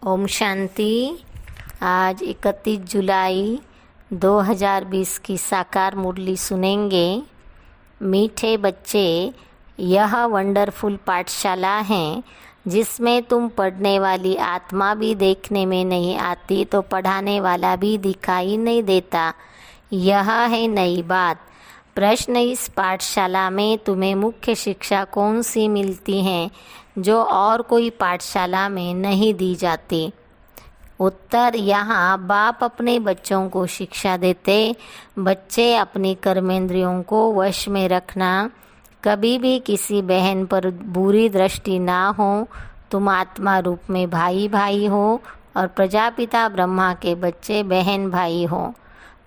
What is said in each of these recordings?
ओम शांति। आज 31 जुलाई 2020 की साकार मुरली सुनेंगे। मीठे बच्चे, यह वंडरफुल पाठशाला है जिसमें तुम पढ़ने वाली आत्मा भी देखने में नहीं आती तो पढ़ाने वाला भी दिखाई नहीं देता। यह है नई बात। प्रश्न, इस पाठशाला में तुम्हें मुख्य शिक्षा कौन सी मिलती है जो और कोई पाठशाला में नहीं दी जाती? उत्तर, यहाँ बाप अपने बच्चों को शिक्षा देते। बच्चे अपनी कर्मेंद्रियों को वश में रखना, कभी भी किसी बहन पर बुरी दृष्टि ना हो। तुम आत्मा रूप में भाई भाई हो और प्रजापिता ब्रह्मा के बच्चे बहन भाई हो।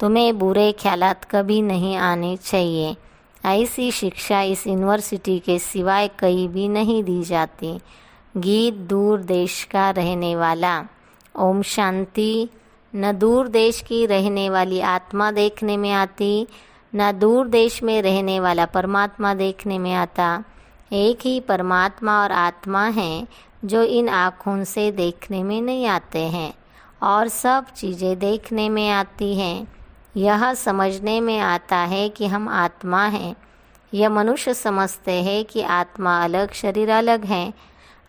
तुम्हें बुरे ख्यालात कभी नहीं आने चाहिए। ऐसी शिक्षा इस यूनिवर्सिटी के सिवाय कहीं भी नहीं दी जाती। गीत दूर देश का रहने वाला। ओम शांति। न दूर देश की रहने वाली आत्मा देखने में आती, न दूर देश में रहने वाला परमात्मा देखने में आता। एक ही परमात्मा और आत्मा हैं जो इन आँखों से देखने में नहीं आते हैं और सब चीज़ें देखने में आती हैं। यह समझने में आता है कि हम आत्मा हैं। यह मनुष्य समझते हैं कि आत्मा अलग, शरीर अलग है।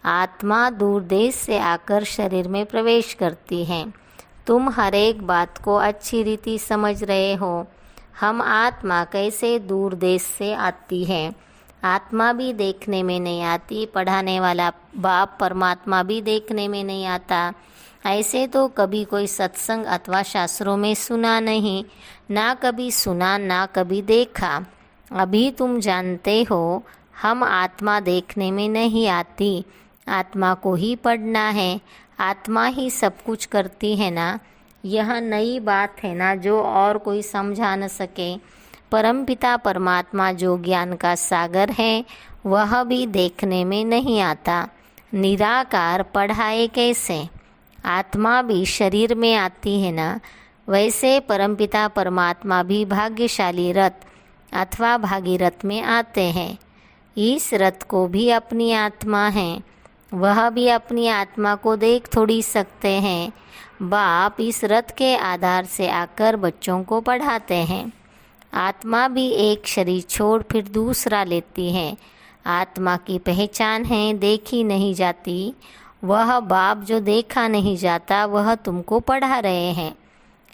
आत्मा दूर देश से आकर शरीर में प्रवेश करती है। तुम हर एक बात को अच्छी रीति समझ रहे हो। हम आत्मा कैसे दूर देश से आती है। आत्मा भी देखने में नहीं आती, पढ़ाने वाला बाप परमात्मा भी देखने में नहीं आता। ऐसे तो कभी कोई सत्संग अथवा शास्त्रों में सुना नहीं, ना कभी सुना ना कभी देखा। अभी तुम जानते हो हम आत्मा देखने में नहीं आती, आत्मा को ही पढ़ना है। आत्मा ही सब कुछ करती है ना। यह नई बात है ना जो और कोई समझा न सके। परमपिता परमात्मा जो ज्ञान का सागर है वह भी देखने में नहीं आता। निराकार पढ़ाए कैसे? आत्मा भी शरीर में आती है ना। वैसे परमपिता परमात्मा भी भाग्यशाली रथ अथवा भागीरथ में आते हैं। इस रथ को भी अपनी आत्मा है, वह भी अपनी आत्मा को देख थोड़ी सकते हैं। बाप इस रथ के आधार से आकर बच्चों को पढ़ाते हैं। आत्मा भी एक शरीर छोड़ फिर दूसरा लेती है। आत्मा की पहचान है देखी नहीं जाती। वह बाप जो देखा नहीं जाता वह तुमको पढ़ा रहे हैं।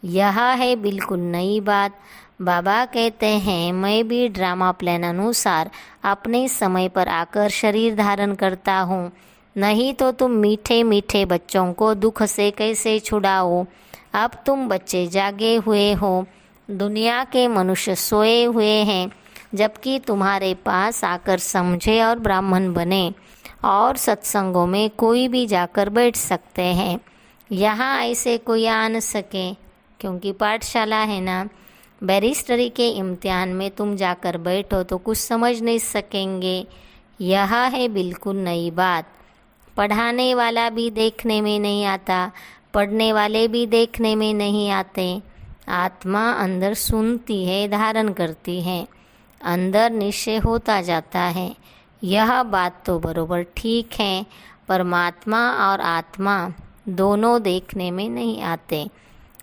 यह है बिल्कुल नई बात। बाबा कहते हैं मैं भी ड्रामा प्लान अनुसार अपने समय पर आकर शरीर धारण करता हूँ, नहीं तो तुम मीठे मीठे बच्चों को दुख से कैसे छुड़ाओ। अब तुम बच्चे जागे हुए हो, दुनिया के मनुष्य सोए हुए हैं, जबकि तुम्हारे पास आकर समझे और ब्राह्मण बने और सत्संगों में कोई भी जाकर बैठ सकते हैं। यहाँ ऐसे कोई आ न सके क्योंकि पाठशाला है ना। बैरिस्टरी के इम्तिहान में तुम जाकर बैठो तो कुछ समझ नहीं सकेंगे। यह है बिल्कुल नई बात। पढ़ाने वाला भी देखने में नहीं आता, पढ़ने वाले भी देखने में नहीं आते। आत्मा अंदर सुनती है, धारण करती है, अंदर निश्चय होता जाता है। यह बात तो बरोबर ठीक है। परमात्मा और आत्मा दोनों देखने में नहीं आते।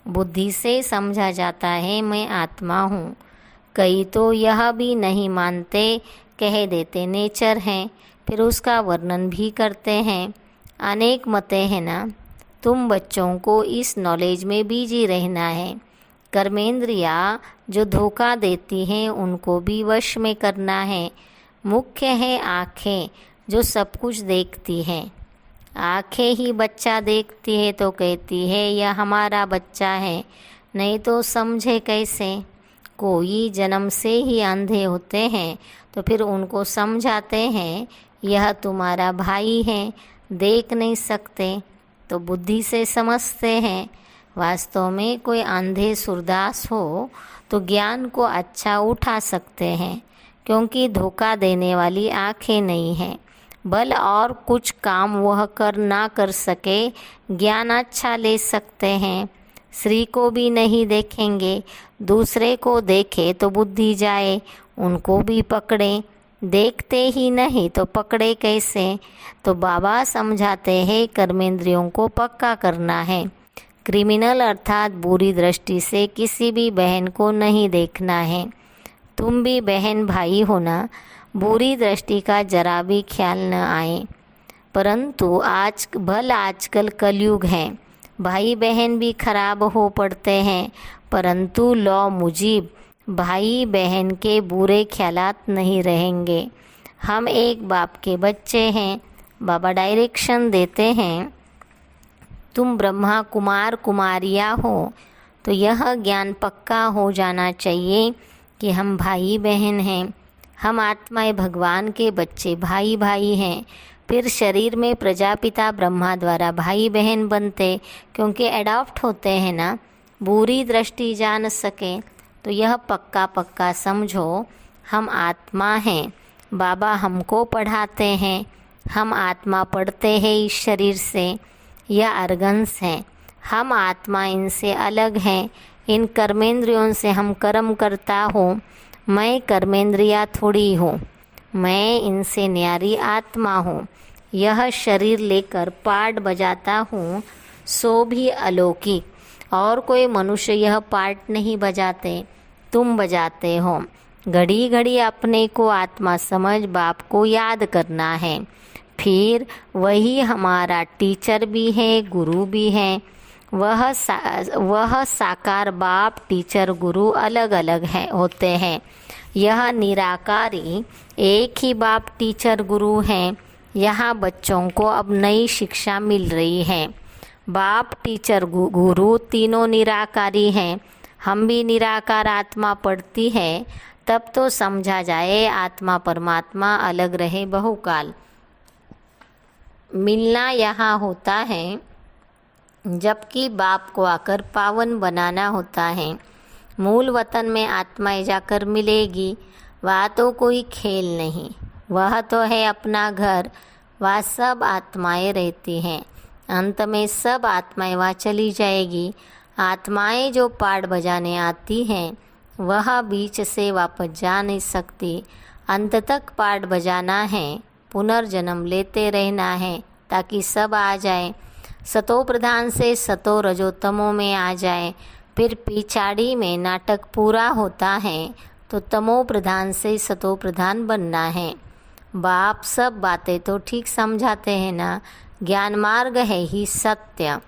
बुद्धि से समझा जाता है मैं आत्मा हूँ। कई तो यह भी नहीं मानते, कह देते नेचर है, फिर उसका वर्णन भी करते हैं। अनेक मतें हैं ना। तुम बच्चों को इस नॉलेज में बिजी रहना है। कर्मेंद्रिया जो धोखा देती हैं उनको भी वश में करना है। मुख्य है आँखें जो सब कुछ देखती हैं। आँखें ही बच्चा देखती है तो कहती है यह हमारा बच्चा है, नहीं तो समझे कैसे? कोई जन्म से ही अंधे होते हैं तो फिर उनको समझाते हैं यह तुम्हारा भाई है, देख नहीं सकते तो बुद्धि से समझते हैं। वास्तव में कोई अंधे सूरदास हो तो ज्ञान को अच्छा उठा सकते हैं, क्योंकि धोखा देने वाली आँखें नहीं हैं। बल और कुछ काम वह कर ना कर सके, ज्ञान अच्छा ले सकते हैं। श्री को भी नहीं देखेंगे, दूसरे को देखे तो बुद्धि जाए, उनको भी पकड़ें। देखते ही नहीं तो पकड़े कैसे। तो बाबा समझाते हैं कर्मेंद्रियों को पक्का करना है। क्रिमिनल अर्थात बुरी दृष्टि से किसी भी बहन को नहीं देखना है। तुम भी बहन भाई हो ना, बुरी दृष्टि का जरा भी ख्याल न आए। परंतु आजकल कलयुग है, भाई बहन भी खराब हो पड़ते हैं, परंतु लौ मुजीब भाई बहन के बुरे ख्यालात नहीं रहेंगे। हम एक बाप के बच्चे हैं। बाबा डायरेक्शन देते हैं, तुम ब्रह्मा कुमार कुमारियाँ हो, तो यह ज्ञान पक्का हो जाना चाहिए कि हम भाई बहन हैं। हम आत्माएं भगवान के बच्चे भाई भाई हैं। फिर शरीर में प्रजापिता ब्रह्मा द्वारा भाई बहन बनते, क्योंकि एडॉप्ट होते हैं ना। बुरी दृष्टि जान सके तो यह पक्का पक्का समझो, हम आत्मा हैं। बाबा हमको पढ़ाते हैं, हम आत्मा पढ़ते हैं इस शरीर से। यह अर्गन्स हैं, हम आत्मा इनसे अलग हैं। इन कर्मेंद्रियों से हम कर्म करता हूँ। मैं कर्मेंद्रिया थोड़ी हूँ, मैं इनसे न्यारी आत्मा हूँ। यह शरीर लेकर पार्ट बजाता हूँ, सो भी अलौकिक। और कोई मनुष्य यह पार्ट नहीं बजाते, तुम बजाते हो। घड़ी घड़ी अपने को आत्मा समझ बाप को याद करना है। फिर वही हमारा टीचर भी है, गुरु भी है। वह साकार बाप टीचर गुरु अलग अलग होते हैं। यह निराकारी एक ही बाप टीचर गुरु हैं। यहाँ बच्चों को अब नई शिक्षा मिल रही है। बाप टीचर गुरु तीनों निराकारी हैं। हम भी निराकार आत्मा पढ़ती है, तब तो समझा जाए आत्मा परमात्मा अलग रहे बहुकाल। मिलना यहाँ होता है, जबकि बाप को आकर पावन बनाना होता है। मूल वतन में आत्माएं जाकर मिलेगी। वह तो कोई खेल नहीं, वह तो है अपना घर। वह सब आत्माएं रहती हैं। अंत में सब आत्माएं वहाँ चली जाएगी। आत्माएं जो पाठ बजाने आती हैं, वह बीच से वापस जा नहीं सकती। अंत तक पाठ बजाना है, पुनर्जन्म लेते रहना है, ताकि सब आ जाए। सतो प्रधान से सतो रजोतमो में आ जाए। फिर पिछाड़ी में नाटक पूरा होता है, तो तमो प्रधान से सतो प्रधान बनना है। बाप सब बातें तो ठीक समझाते हैं ना। ज्ञान मार्ग है ही सत्य।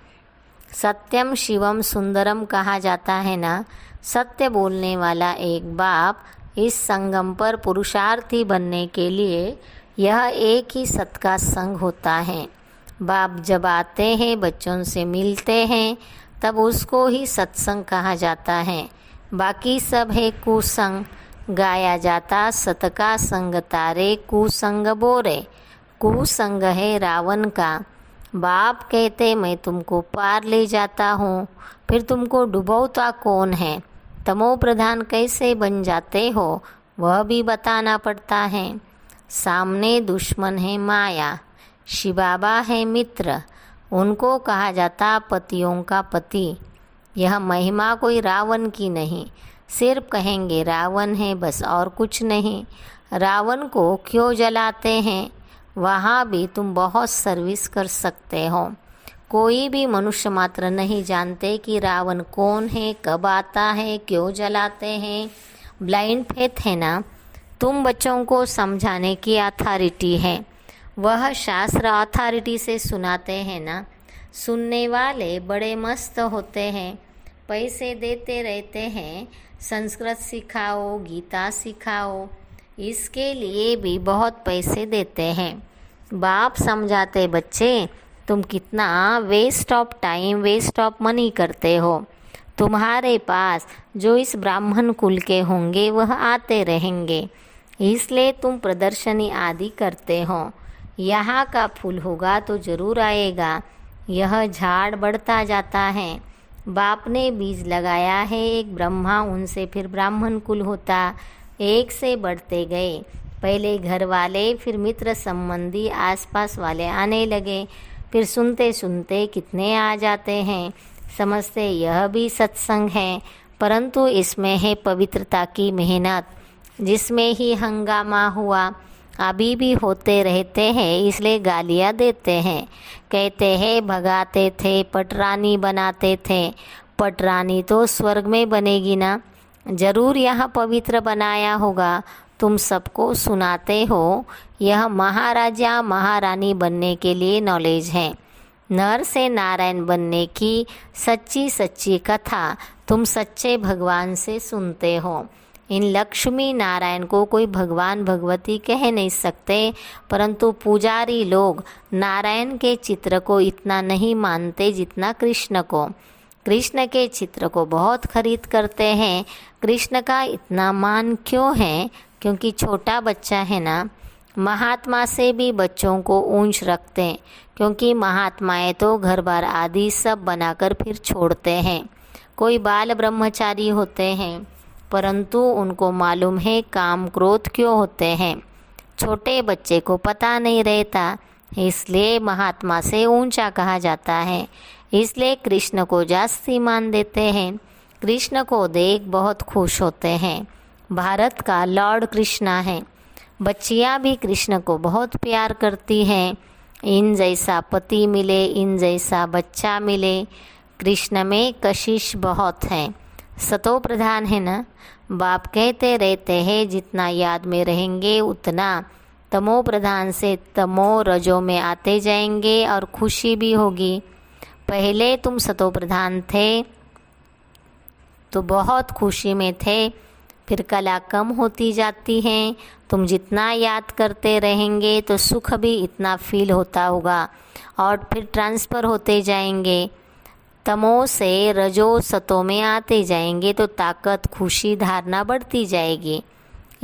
सत्यम शिवम सुंदरम कहा जाता है ना। सत्य बोलने वाला एक बाप इस संगम पर पुरुषार्थी बनने के लिए यह एक ही सत का संग होता है। बाप जब आते हैं, बच्चों से मिलते हैं, तब उसको ही सत्संग कहा जाता है। बाकी सब है कुसंग। गाया जाता सत का संग तारे, कुसंग बोरे। कुसंग है रावण का। बाप कहते मैं तुमको पार ले जाता हूँ, फिर तुमको डुबोता कौन है, तमो प्रधान कैसे बन जाते हो, वह भी बताना पड़ता है। सामने दुश्मन है माया, शिव बाबा है मित्र। उनको कहा जाता पतियों का पति। यह महिमा कोई रावण की नहीं, सिर्फ कहेंगे रावण है बस, और कुछ नहीं। रावण को क्यों जलाते हैं, वहाँ भी तुम बहुत सर्विस कर सकते हो। कोई भी मनुष्य मात्र नहीं जानते कि रावण कौन है, कब आता है, क्यों जलाते हैं। ब्लाइंड फेथ है ना। तुम बच्चों को समझाने की अथॉरिटी है। वह शास्त्र अथॉरिटी से सुनाते हैं ना। सुनने वाले बड़े मस्त होते हैं, पैसे देते रहते हैं। संस्कृत सिखाओ, गीता सिखाओ, इसके लिए भी बहुत पैसे देते हैं। बाप समझाते बच्चे तुम कितना waste of time, waste of money करते हो। तुम्हारे पास जो इस ब्राह्मण कुल के होंगे वह आते रहेंगे, इसलिए तुम प्रदर्शनी आदि करते हो। यहाँ का फूल होगा तो जरूर आएगा। यह झाड़ बढ़ता जाता है। बाप ने बीज लगाया है एक ब्रह्मा, उनसे फिर ब्राह्मण कुल होता। एक से बढ़ते गए, पहले घर वाले, फिर मित्र संबंधी, आसपास वाले आने लगे। फिर सुनते सुनते कितने आ जाते हैं। समझते यह भी सत्संग है, परंतु इसमें है पवित्रता की मेहनत। जिसमें ही हंगामा हुआ, अभी भी होते रहते हैं, इसलिए गालियाँ देते हैं। कहते हैं भगाते थे, पटरानी बनाते थे। पटरानी तो स्वर्ग में बनेगी ना, जरूर यहाँ पवित्र बनाया होगा। तुम सबको सुनाते हो, यह महाराजा महारानी बनने के लिए नॉलेज है। नर से नारायण बनने की सच्ची सच्ची कथा तुम सच्चे भगवान से सुनते हो। इन लक्ष्मी नारायण को कोई भगवान भगवती कह नहीं सकते, परंतु पुजारी लोग नारायण के चित्र को इतना नहीं मानते जितना कृष्ण को। कृष्ण के चित्र को बहुत खरीद करते हैं। कृष्ण का इतना मान क्यों है? क्योंकि छोटा बच्चा है ना। महात्मा से भी बच्चों को ऊंच रखते हैं, क्योंकि महात्माएं तो घर बार आदि सब बनाकर फिर छोड़ते हैं। कोई बाल ब्रह्मचारी होते हैं, परंतु उनको मालूम है काम क्रोध क्यों होते हैं। छोटे बच्चे को पता नहीं रहता, इसलिए महात्मा से ऊंचा कहा जाता है। इसलिए कृष्ण को जास्ती मान देते हैं। कृष्ण को देख बहुत खुश होते हैं। भारत का लॉर्ड कृष्णा है। बच्चियां भी कृष्ण को बहुत प्यार करती हैं। इन जैसा पति मिले, इन जैसा बच्चा मिले। कृष्ण में कशिश बहुत है। सतो प्रधान है ना। बाप कहते रहते हैं जितना याद में रहेंगे उतना तमो प्रधान से तमो रजो में आते जाएंगे और खुशी भी होगी। पहले तुम सतो प्रधान थे तो बहुत खुशी में थे, फिर कला कम होती जाती है। तुम जितना याद करते रहेंगे तो सुख भी इतना फील होता होगा और फिर ट्रांसफ़र होते जाएंगे। तमो से रजो सतो में आते जाएंगे तो ताकत, खुशी, धारणा बढ़ती जाएगी।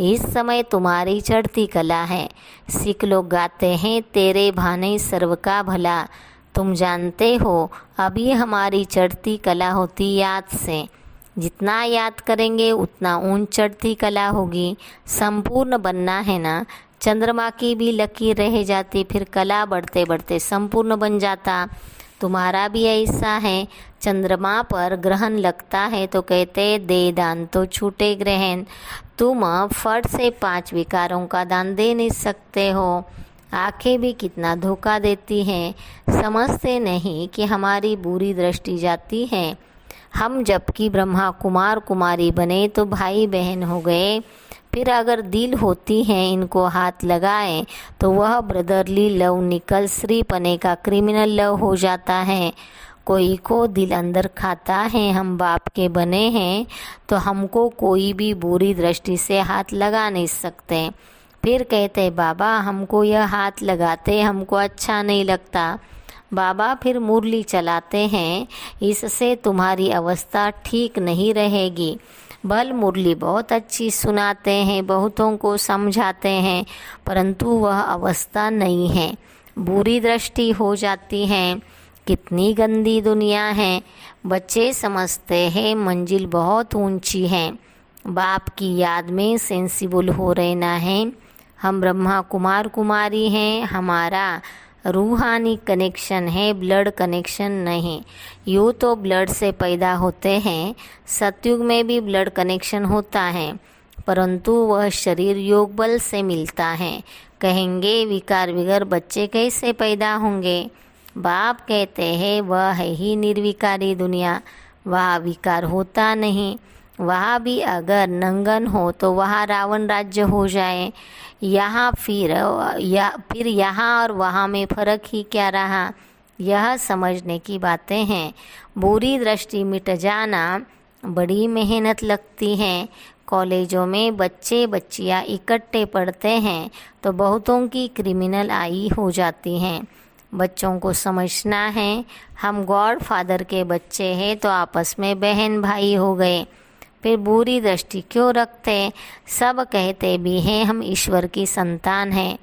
इस समय तुम्हारी चढ़ती कला है। सिख लोग गाते हैं तेरे भाने सर्व का भला। तुम जानते हो अभी हमारी चढ़ती कला होती याद से। जितना याद करेंगे उतना ऊंच चढ़ती कला होगी। संपूर्ण बनना है ना। चंद्रमा की भी लकीर रह जाती, फिर कला बढ़ते बढ़ते संपूर्ण बन जाता। तुम्हारा भी ऐसा है। चंद्रमा पर ग्रहण लगता है तो कहते दे दान तो छूटे ग्रहण। तुम फट से 5 विकारों का दान दे नहीं सकते हो। आंखें भी कितना धोखा देती हैं। समझते नहीं कि हमारी बुरी दृष्टि जाती है। हम जबकि ब्रह्मा कुमार कुमारी बने तो भाई बहन हो गए। फिर अगर दिल होती है इनको हाथ लगाएं तो वह ब्रदरली लव निकल स्त्रीपने का क्रिमिनल लव हो जाता है। कोई को दिल अंदर खाता है हम बाप के बने हैं तो हमको कोई भी बुरी दृष्टि से हाथ लगा नहीं सकते। फिर कहते बाबा हमको यह हाथ लगाते हमको अच्छा नहीं लगता। बाबा फिर मुरली चलाते हैं, इससे तुम्हारी अवस्था ठीक नहीं रहेगी। भल मुरली बहुत अच्छी सुनाते हैं, बहुतों को समझाते हैं, परंतु वह अवस्था नहीं है। बुरी दृष्टि हो जाती है। कितनी गंदी दुनिया है। बच्चे समझते हैं मंजिल बहुत ऊंची है। बाप की याद में सेंसिबल हो रहना है। हम ब्रह्मा कुमार कुमारी हैं। हमारा रूहानी कनेक्शन है, ब्लड कनेक्शन नहीं। यूँ तो ब्लड से पैदा होते हैं, सतयुग में भी ब्लड कनेक्शन होता है, परंतु वह शरीर योग बल से मिलता है। कहेंगे विकार विगर बच्चे कैसे पैदा होंगे? बाप कहते हैं वह है ही निर्विकारी दुनिया, वहाँ विकार होता नहीं। वहाँ भी अगर नंगन हो तो वहाँ रावण राज्य हो जाए। यहाँ फिर यहाँ और वहाँ में फ़र्क ही क्या रहा? यह समझने की बातें हैं। बुरी दृष्टि मिट जाना बड़ी मेहनत लगती है। कॉलेजों में बच्चे बच्चियाँ इकट्ठे पढ़ते हैं तो बहुतों की क्रिमिनल आई हो जाती हैं। बच्चों को समझना है हम गॉड फादर के बच्चे हैं तो आपस में बहन भाई हो गए। फिर बुरी दृष्टि क्यों रखते? सब कहते भी हैं हम ईश्वर की संतान हैं।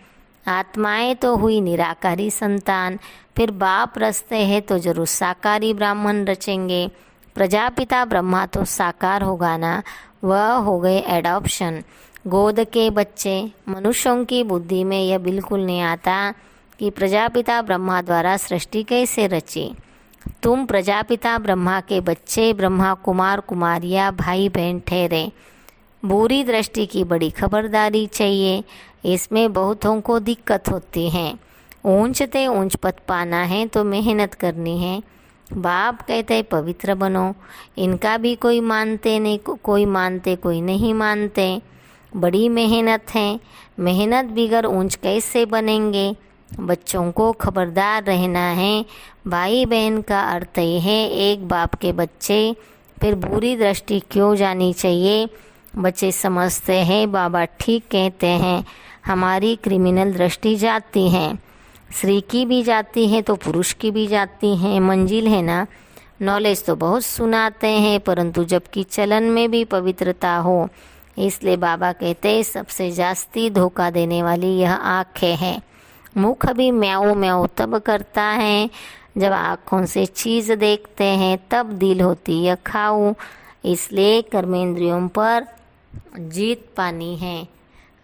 आत्माएं तो हुई निराकारी संतान। फिर बाप रचते हैं तो जरूर साकारी ब्राह्मण रचेंगे। प्रजापिता ब्रह्मा तो साकार होगा ना, वह हो गए एडॉप्शन, गोद के बच्चे। मनुष्यों की बुद्धि में यह बिल्कुल नहीं आता कि प्रजापिता ब्रह्मा द्वारा सृष्टि कैसे रची। तुम प्रजापिता ब्रह्मा के बच्चे, ब्रह्मा कुमार कुमारियाँ भाई बहन ठहरे। बुरी दृष्टि की बड़ी खबरदारी चाहिए, इसमें बहुतों को दिक्कत होती है। ऊंचते ऊंच पद पाना है तो मेहनत करनी है। बाप कहते पवित्र बनो, इनका भी कोई मानते नहीं, कोई मानते कोई नहीं मानते। बड़ी मेहनत है, मेहनत बिगर ऊंच कैसे बनेंगे। बच्चों को खबरदार रहना है। भाई बहन का अर्थ ये है एक बाप के बच्चे, फिर बुरी दृष्टि क्यों जानी चाहिए। बच्चे समझते हैं बाबा ठीक कहते हैं, हमारी क्रिमिनल दृष्टि जाती है। स्त्री की भी जाती है तो पुरुष की भी जाती है, मंजिल है ना। नॉलेज तो बहुत सुनाते हैं, परंतु जबकि चलन में भी पवित्रता हो, इसलिए बाबा कहते हैं सबसे जास्ती धोखा देने वाली यह आँखें हैं। मुख भी म्याऊं म्याऊं तब करता है जब आँखों से चीज़ देखते हैं, तब दिल होती यह खाऊं। इसलिए कर्मेंद्रियों पर जीत पानी है।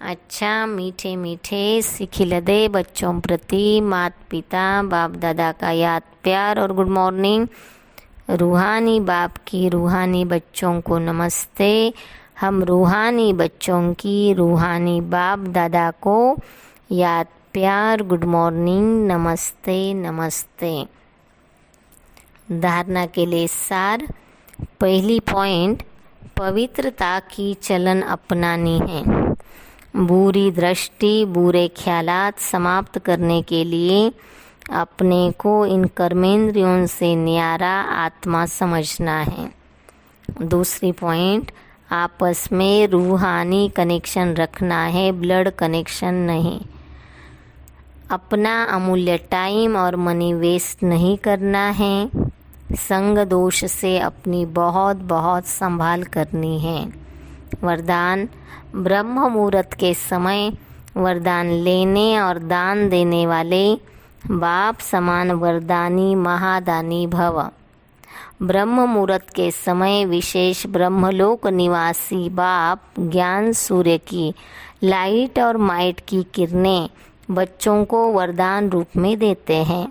अच्छा, मीठे मीठे सिखिलदे बच्चों प्रति माता पिता बाप दादा का याद प्यार और गुड मॉर्निंग। रूहानी बाप की रूहानी बच्चों को नमस्ते। हम रूहानी बच्चों की रूहानी बाप दादा को याद प्यार गुड मॉर्निंग, नमस्ते नमस्ते। धारणा के लिए सार। पहली पॉइंट, पवित्रता की चलन अपनानी है। बुरी दृष्टि बुरे ख्यालात समाप्त करने के लिए अपने को इन कर्मेंद्रियों से न्यारा आत्मा समझना है। दूसरी पॉइंट, आपस में रूहानी कनेक्शन रखना है, ब्लड कनेक्शन नहीं। अपना अमूल्य टाइम और मनी वेस्ट नहीं करना है। संग दोष से अपनी बहुत बहुत संभाल करनी है। वरदान, ब्रह्म मुहूर्त के समय वरदान लेने और दान देने वाले बाप समान वरदानी महादानी भव। ब्रह्म मुहूर्त के समय विशेष ब्रह्मलोक निवासी बाप ज्ञान सूर्य की लाइट और माइट की किरणें बच्चों को वरदान रूप में देते हैं।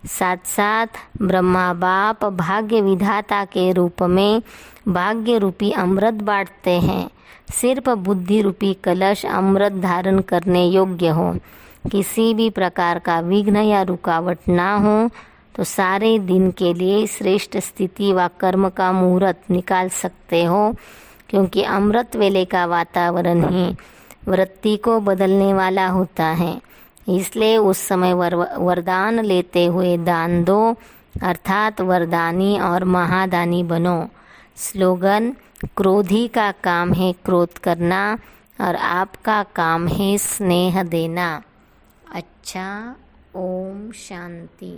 साथ साथ ब्रह्मा बाप भाग्य विधाता के रूप में भाग्य रूपी अमृत बांटते हैं। सिर्फ बुद्धि रूपी कलश अमृत धारण करने योग्य हो, किसी भी प्रकार का विघ्न या रुकावट ना हो, तो सारे दिन के लिए श्रेष्ठ स्थिति व कर्म का मुहूर्त निकाल सकते हो, क्योंकि अमृत वेले का वातावरण ही वृत्ति को बदलने वाला होता है। इसलिए उस समय वरदान लेते हुए दान दो, अर्थात वरदानी और महादानी बनो। स्लोगन, क्रोधी का काम है क्रोध करना और आपका काम है स्नेह देना। अच्छा, ओम शांति।